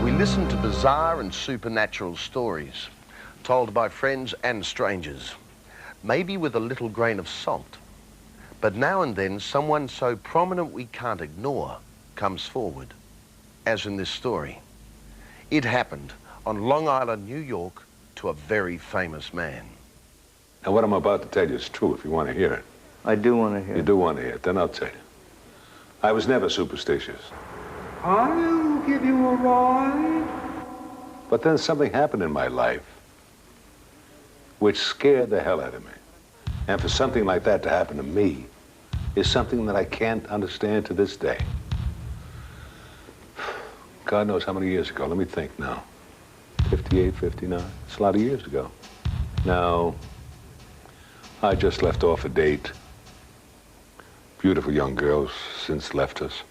We listen to bizarre and supernatural stories, told by friends and strangers, maybe with a little grain of salt. But now and then, someone so prominent we can't ignore comes forward, as in this story. It happened on Long Island, New York, to a very famous man. And what I'm about to tell you is true if you want to hear it. I do want to hear it. You do want to hear it, then I'll tell you. I was never superstitious. I'll give you a ride. But then something happened in my life which scared the hell out of me. And for something like that to happen to me is something that I can't understand to this day. God knows how many years ago. Let me think now. 58, 59. It's a lot of years ago. Now, I just left off a date. Beautiful young girl since left us.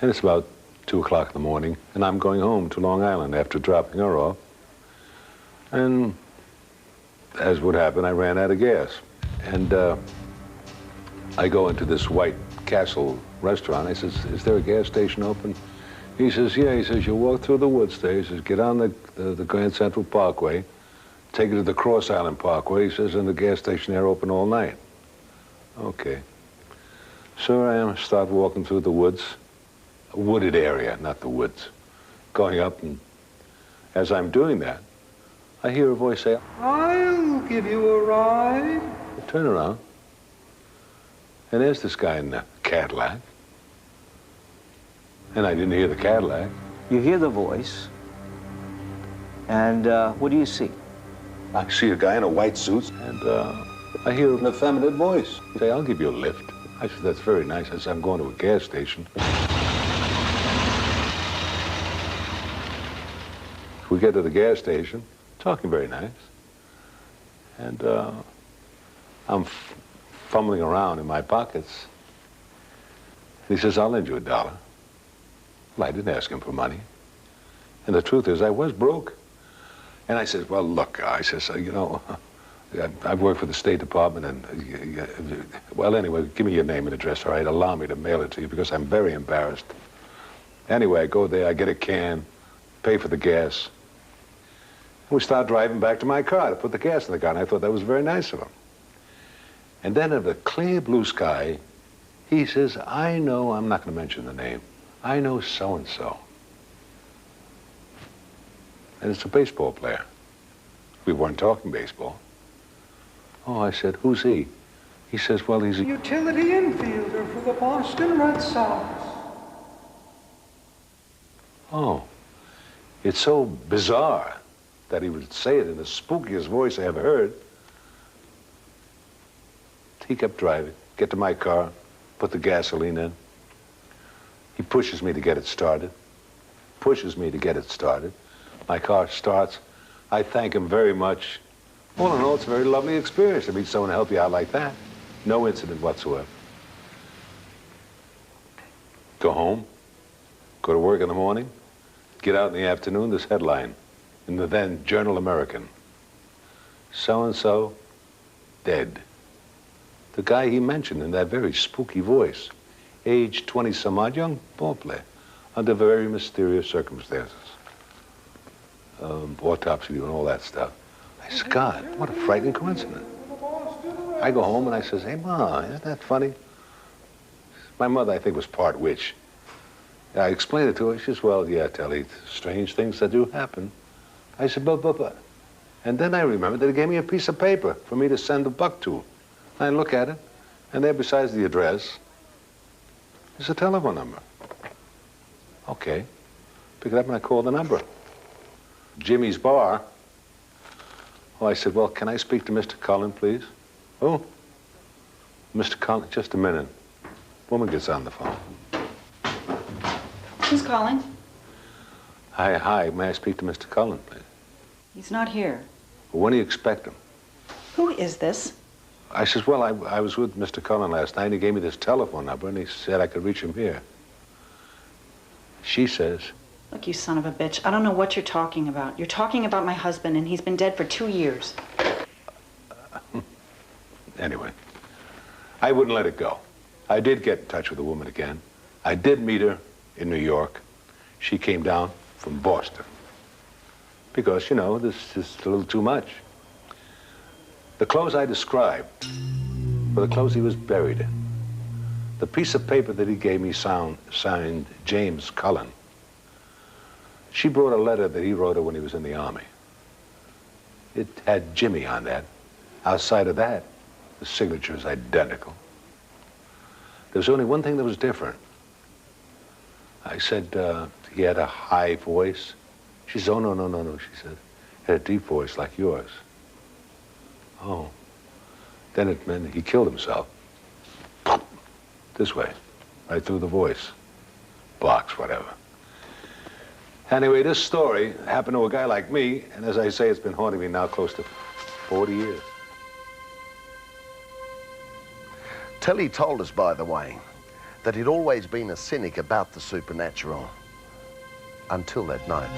And it's about 2 o'clock in the morning, and I'm going home to Long Island after dropping her off. And as would happen, I ran out of gas. And I go into this White Castle restaurant. I says, is there a gas station open? He says, yeah. He says, you walk through the woods there. He says, get on the Grand Central Parkway, take it to the Cross Island Parkway. He says, and the gas station there open all night. Okay. So I am, start walking through the woods, a wooded area, not the woods, going up, and as I'm doing that, I hear a voice say, I'll give you a ride. I turn around, and there's this guy in the Cadillac. And I didn't hear the Cadillac. You hear the voice, and what do you see? I see a guy in a white suit, and I hear an effeminate voice. He say, I'll give you a lift. I said, that's very nice. I said, I'm going to a gas station. We get to the gas station, talking very nice. And I'm fumbling around in my pockets. He says, I'll lend you $1. Well, I didn't ask him for money. And the truth is, I was broke. And I said, well, look, I says, you know, I work for the State Department, and, well, anyway, give me your name and address, all right? Allow me to mail it to you, because I'm very embarrassed. Anyway, I go there, I get a can, pay for the gas. And we start driving back to my car to put the gas in the car, and I thought that was very nice of him. And then of the clear blue sky, he says, I know, I'm not going to mention the name, I know so-and-so. And it's a baseball player. We weren't talking baseball. Oh, I said, who's he? He says, well, he's a utility infielder for the Boston Red Sox. Oh, it's so bizarre that he would say it in the spookiest voice I ever heard. He kept driving, get to my car, put the gasoline in. He pushes me to get it started, My car starts. I thank him very much. All in all, it's a very lovely experience to meet someone to help you out like that. No incident whatsoever. Go home, go to work in the morning, get out in the afternoon, this headline in the then Journal American. So-and-so dead. The guy he mentioned in that very spooky voice, age 20-some-odd, young ball player, under very mysterious circumstances. Autopsy and all that stuff. I said, God, what a frightening coincidence. I go home and I says, hey, Ma, isn't that funny? My mother, I think, was part witch. I explained it to her. She says, well, yeah, Telly, strange things that do happen. I said, but. And then I remembered that he gave me a piece of paper for me to send the buck to. I look at it, and there besides the address is a telephone number. Okay. Pick it up and I call the number. Jimmy's Bar. Oh, I said, well, can I speak to Mr. Cullen, please? Oh, Mr. Cullen, just a minute. Woman gets on the phone. Who's calling? Hi, may I speak to Mr. Cullen, please? He's not here. Well, when do you expect him? Who is this? I says, well, I was with Mr. Cullen last night, and he gave me this telephone number, and he said I could reach him here. She says, Look, you son of a bitch, I don't know what you're talking about. You're talking about my husband, and he's been dead for 2 years. Anyway, I wouldn't let it go. I did get in touch with the woman again. I did meet her in New York. She came down from Boston. Because, you know, this is a little too much. The clothes I described were the clothes he was buried in. The piece of paper that he gave me signed James Cullen. She brought a letter that he wrote her when he was in the Army. It had Jimmy on that. Outside of that, the signature is identical. There was only one thing that was different. I said, he had a high voice. She said, oh, no, no, no, no, she said. He had a deep voice like yours. Oh. Then it meant he killed himself. This way, right through the voice. Box, whatever. Anyway, this story happened to a guy like me, and as I say, it's been haunting me now close to 40 years. Telly told us, by the way, that he'd always been a cynic about the supernatural. Until that night.